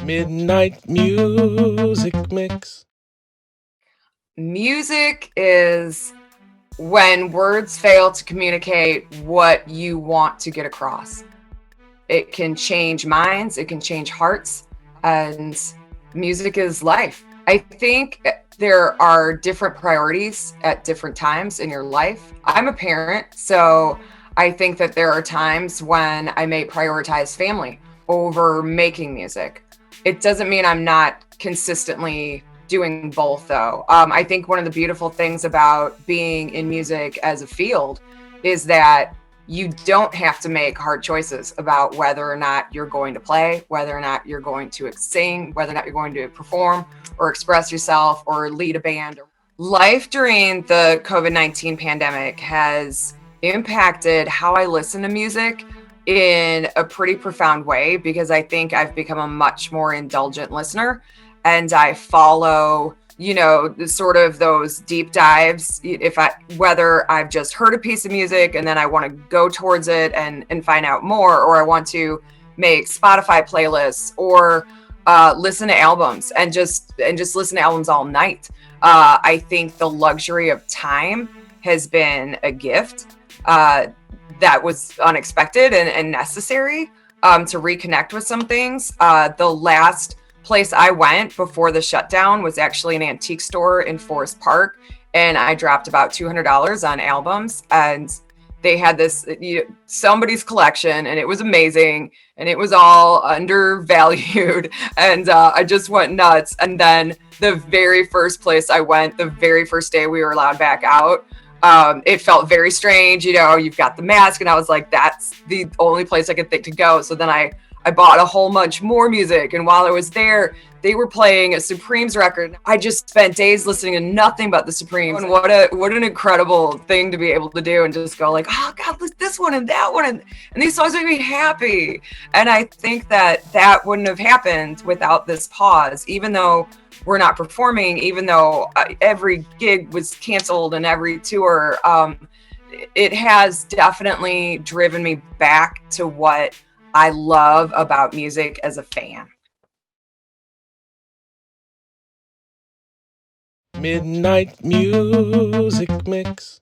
Midnight music mix. Music is when words fail to communicate what you want to get across. It can change minds, it can change hearts, and music is life. I think there are different priorities at different times in your life. I'm a parent, so I think that there are times when I may prioritize family over making music. It doesn't mean I'm not consistently doing both, though. I think one of the beautiful things about being in music as a field is that you don't have to make hard choices about whether or not you're going to play, whether or not you're going to sing, whether or not you're going to perform or express yourself or lead a band. Life during the COVID-19 pandemic has impacted how I listen to music in a pretty profound way because I think I've become a much more indulgent listener and I follow sort of those deep dives. If I whether I've just heard a piece of music and then I want to go towards it and find out more, or I want to make Spotify playlists or listen to albums and just listen to albums all night. I think the luxury of time has been a gift that was unexpected and necessary to reconnect with some things. The last place I went before the shutdown was actually an antique store in Forest Park, and I dropped about $200 on albums, and they had this somebody's collection, and it was amazing, and it was all undervalued, and I just went nuts. And then the very first place I went, the very first day we were allowed back out, it felt very strange. You've got the mask, and I was like, that's the only place I could think to go. So then I bought a whole bunch more music, and while I was there, they were playing a Supremes record. I just spent days listening to nothing but the Supremes. And what an incredible thing to be able to do and just go like, oh God, this one and that one, and these songs make me happy. And I think that wouldn't have happened without this pause, even though we're not performing, even though every gig was canceled and every tour. It has definitely driven me back to what I love about music as a fan. Midnight music mix.